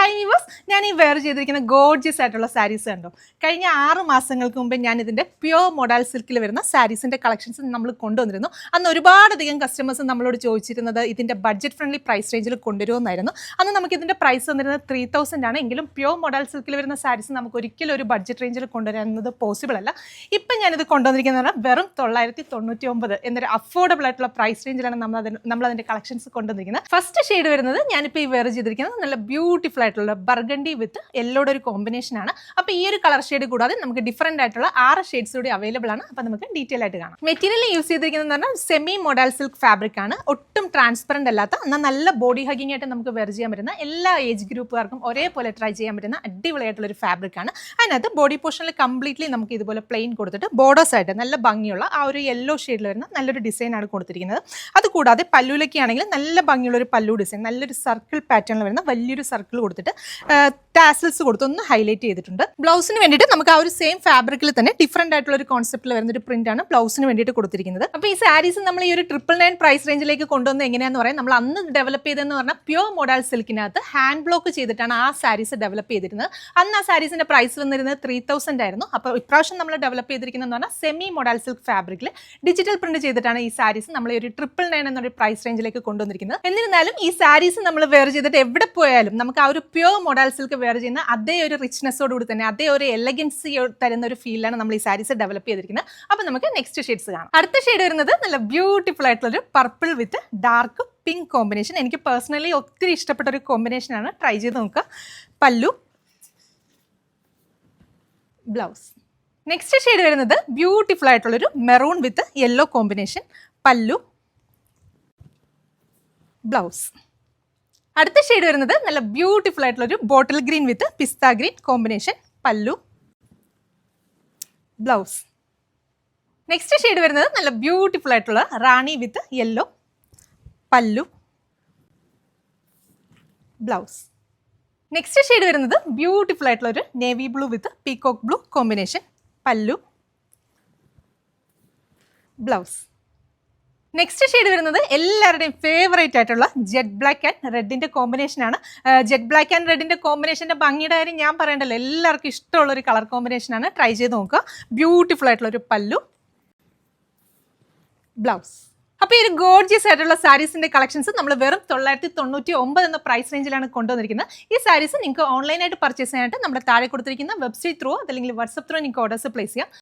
Hi viewers, ഞാൻ ഈ wear ചെയ്തിരിക്കുന്ന ഗോർജിയസ് ആയിട്ടുള്ള സാരീസ് കണ്ടോ. കഴിഞ്ഞ 6 മാസങ്ങൾക്ക് മുമ്പ് ഞാൻ ഇതിൻ്റെ പ്യുവർ മോഡൽ സിൽക്കിൽ വരുന്ന സാരീസിൻ്റെ കളക്ഷൻസ് നമ്മൾ കൊണ്ടുവന്നിരുന്നു. അന്ന് ഒരുപാടധികം കസ്റ്റമേഴ്സ് നമ്മളോട് ചോദിച്ചിരുന്നത് ഇതിൻ്റെ ബഡ്ജറ്റ് ഫ്രണ്ട്ലി പ്രൈസ് റേഞ്ചിൽ കൊണ്ടുവരുമെന്നായിരുന്നു. അന്ന് നമുക്ക് ഇതിൻ്റെ പ്രൈസ് വന്നിരുന്നത് 3000 ആണ്. എങ്കിലും പ്യുവർ മോഡൽ സിൽക്കിൽ വരുന്ന സാരീസ് നമുക്ക് ഒരിക്കലും ഒരു ബഡ്ജറ്റ് റേഞ്ചിൽ കൊണ്ടുവരുന്നത് പോസിബിൾ അല്ല. ഇപ്പം ഞാനിത് കൊണ്ടുവന്നിരിക്കുന്നത് വെറും 999 എന്നൊരു അഫോർഡബിൾ ആയിട്ടുള്ള പ്രൈസ് റേഞ്ചിലാണ് നമ്മളതിൻ്റെ കളക്ഷൻസ് കൊണ്ടുവന്നിരിക്കുന്നത്. ഫസ്റ്റ് ഷെയ്ഡ് വരുന്നത് ഞാനിപ്പോൾ ഈ വെയർ ചെയ്തിരിക്കുന്നത് നല്ല ബ്യൂട്ടിഫുൾ ആയിട്ടുള്ള ബർഗണ്ടി വിത്ത് യെല്ലോയുടെ ഒരു കോമ്പിനേഷൻ ആണ്. അപ്പോൾ ഈ ഒരു കളർ ഷെയ്ഡ് കൂടാതെ നമുക്ക് ഡിഫറെന്റ് ആയിട്ടുള്ള 6 ഷെയ്ഡ്സ് കൂടി അവൈലബിൾ ആണ്. അപ്പോൾ നമുക്ക് ഡീറ്റെയിൽ ആയിട്ട് കാണാം. മെറ്റീരിയൽ യൂസ് ചെയ്തിരിക്കുന്നത് പറഞ്ഞാൽ സെമി മോഡൽ സിൽക്ക് ഫാബ്രിക് ആണ്. ഒട്ടും ട്രാൻസ്പെറന്റ് അല്ലാത്ത എന്നാൽ നല്ല ബോഡി ഹഗിങ് ആയിട്ട് നമുക്ക് വെയർ ചെയ്യാൻ പറ്റുന്ന എല്ലാ ഏജ് ഗ്രൂപ്പുകാർക്കും ഒരേപോലെ ട്രൈ ചെയ്യാൻ പറ്റുന്ന അടിപൊളിയായിട്ടുള്ള ഒരു ഫാബ്രിക് ആണ്. അതിനകത്ത് ബോഡി പോർഷനിൽ കംപ്ലീറ്റ്ലി നമുക്ക് ഇതുപോലെ പ്ലെയിൻ കൊടുത്തിട്ട് ബോർഡേഴ്സ് ആയിട്ട് നല്ല ഭംഗിയുള്ള ആ ഒരു യെല്ലോ ഷെയ്ഡിൽ വരുന്ന നല്ലൊരു ഡിസൈൻ ആണ് കൊടുത്തിരിക്കുന്നത്. അതുകൂടാതെ പല്ലുവിലേക്ക് ആണെങ്കിൽ നല്ല ഭംഗിയുള്ള ഒരു പല്ലു ഡിസൈൻ, നല്ലൊരു സർക്കിൾ പാറ്റേണിൽ വരുന്ന വലിയൊരു സർക്കിൾ കൊടുത്തിട്ട് ടാസൽസ് കൊടുത്ത് ഒന്ന് ഹൈലൈറ്റ് ചെയ്തിട്ടുണ്ട്. ബ്ലൗസിന് വേണ്ടിയിട്ട് നമുക്ക് ആ ഒരു സെയിം ഫാബ്രിക്കിൽ തന്നെ ഡിഫറെന്റ് ആയിട്ടുള്ള ഒരു കോൺസെപ്റ്റിൽ വരുന്ന ഒരു പ്രിന്റ് ആണ് ബ്ലൗസിന് വേണ്ടിയിട്ട് കൊടുത്തിരിക്കുന്നത്. അപ്പോൾ ഈ സാരീസ് നമ്മൾ ഈ ഒരു 999 പ്രൈസ് റേഞ്ചിലേക്ക് കൊണ്ടുവന്ന് എങ്ങനെയാന്ന് പറയാം. നമ്മൾ അന്ന് ഡെവലപ്പ് ചെയ്തതെന്ന് പറഞ്ഞാൽ പ്യുവർ മോഡൽ സിൽക്കിനകത്ത് ഹാൻഡ് ബ്ലോക്ക് ചെയ്തിട്ടാണ് ആ സാരീസ് ഡെവലപ്പ് ചെയ്തിരുന്നത്. അന്ന് ആ സാരീസിന്റെ പ്രൈസ് വന്നിരുന്നത് 3000 ആയിരുന്നു. അപ്പോൾ ഇപ്രാവശ്യം നമ്മൾ ഡെവലപ്പ് ചെയ്തിരിക്കുന്നതെന്ന് പറഞ്ഞാൽ സെമി മോഡൽ സിൽക്ക് ഫാബ്രിക്കിൽ ഡിജിറ്റൽ പ്രിന്റ് ചെയ്തിട്ടാണ് ഈ സാരീസ് നമ്മൾ ഈ ഒരു 999 എന്നൊരു പ്രൈസ് റേഞ്ചിലേക്ക് കൊണ്ടുവന്നിരിക്കുന്നത്. എന്നിരുന്നാലും ഈ സാരീസ് നമ്മൾ വെയർ ചെയ്തിട്ട് എവിടെ പോയാലും നമുക്ക് ആ ഒരു പ്യുവർ മോഡൽ സിൽക്ക് വെയർ ചെയ്യുന്ന അതേ ഒരു റിച്ച്നെസ്സോടുകൂടി തന്നെ അതേ ഒരു എലഗൻസി തരുന്ന ഒരു ഫീലാണ് നമ്മൾ ഈ സാരീസ് ഡെവലപ്പ് ചെയ്തിരിക്കുന്നത്. അപ്പോൾ നമുക്ക് നെക്സ്റ്റ് ഷെയ്ഡ്സ് കാണാം. അടുത്ത ഷെയ്ഡ് വരുന്നത് നല്ല ബ്യൂട്ടിഫുൾ ആയിട്ടുള്ള ഒരു പർപ്പിൾ വിത്ത് ഡാർക്ക് പിങ്ക് കോമ്പിനേഷൻ. എനിക്ക് പേഴ്സണലി ഒത്തിരി ഇഷ്ടപ്പെട്ട ഒരു കോമ്പിനേഷനാണ്. ട്രൈ ചെയ്ത് നോക്കുക. പല്ലു, ബ്ലൗസ്. നെക്സ്റ്റ് ഷെയ്ഡ് വരുന്നത് ബ്യൂട്ടിഫുൾ ആയിട്ടുള്ളൊരു മെറൂൺ വിത്ത് യെല്ലോ കോമ്പിനേഷൻ. പല്ലു, ബ്ലൗസ്. അടുത്ത ഷെയ്ഡ് വരുന്നത് നല്ല ബ്യൂട്ടിഫുൾ ആയിട്ടുള്ള ഒരു ബോട്ടിൽ ഗ്രീൻ വിത്ത് പിസ്ത ഗ്രീൻ കോമ്പിനേഷൻ. പല്ലു, ബ്ലൗസ്. നെക്സ്റ്റ് ഷെയ്ഡ് വരുന്നത് നല്ല ബ്യൂട്ടിഫുൾ ആയിട്ടുള്ള റാണി വിത്ത് യെല്ലോ. പല്ലു, ബ്ലൗസ്. നെക്സ്റ്റ് ഷെയ്ഡ് വരുന്നത് ബ്യൂട്ടിഫുൾ ആയിട്ടുള്ള ഒരു നേവി ബ്ലൂ വിത്ത് പീകോക്ക് ബ്ലൂ കോമ്പിനേഷൻ. പല്ലു, ബ്ലൗസ്. നെക്സ്റ്റ് ഷെയ്ഡ് വരുന്നത് എല്ലാവരുടെയും ഫേവറേറ്റ് ആയിട്ടുള്ള ജെറ്റ് ബ്ലാക്ക് ആൻഡ് റെഡിൻ്റെ കോമ്പിനേഷനാണ്. ജെറ്റ് ബ്ലാക്ക് ആൻഡ് റെഡിൻ്റെ കോമ്പിനേഷൻ്റെ ഭംഗിയുടെ കാര്യം ഞാൻ പറയണ്ടല്ലോ, എല്ലാവർക്കും ഇഷ്ടമുള്ള ഒരു കളർ കോമ്പിനേഷനാണ്. ട്രൈ ചെയ്ത് നോക്കുക. ബ്യൂട്ടിഫുൾ ആയിട്ടുള്ള ഒരു പല്ലു, ബ്ലൗസ്. അപ്പോൾ ഈ ഒരു ഗോർജിയസ് ആയിട്ടുള്ള സാരീസിൻ്റെ കളക്ഷൻസ് നമ്മൾ വെറും 999 എന്ന പ്രൈസ് റേഞ്ചിലാണ് കൊണ്ടുവന്നിരിക്കുന്നത്. ഈ സാരീസ് നിങ്ങൾക്ക് ഓൺലൈനായിട്ട് പർച്ചേസ് ചെയ്യാനായിട്ട് നമ്മുടെ താഴെ കൊടുത്തിരിക്കുന്ന വെബ്സൈറ്റ് ത്രൂ അതല്ലെങ്കിൽ വാട്സപ്പ് ത്രൂ നിങ്ങൾക്ക് ഓർഡേഴ്സ് പ്ലേസ് ചെയ്യാം.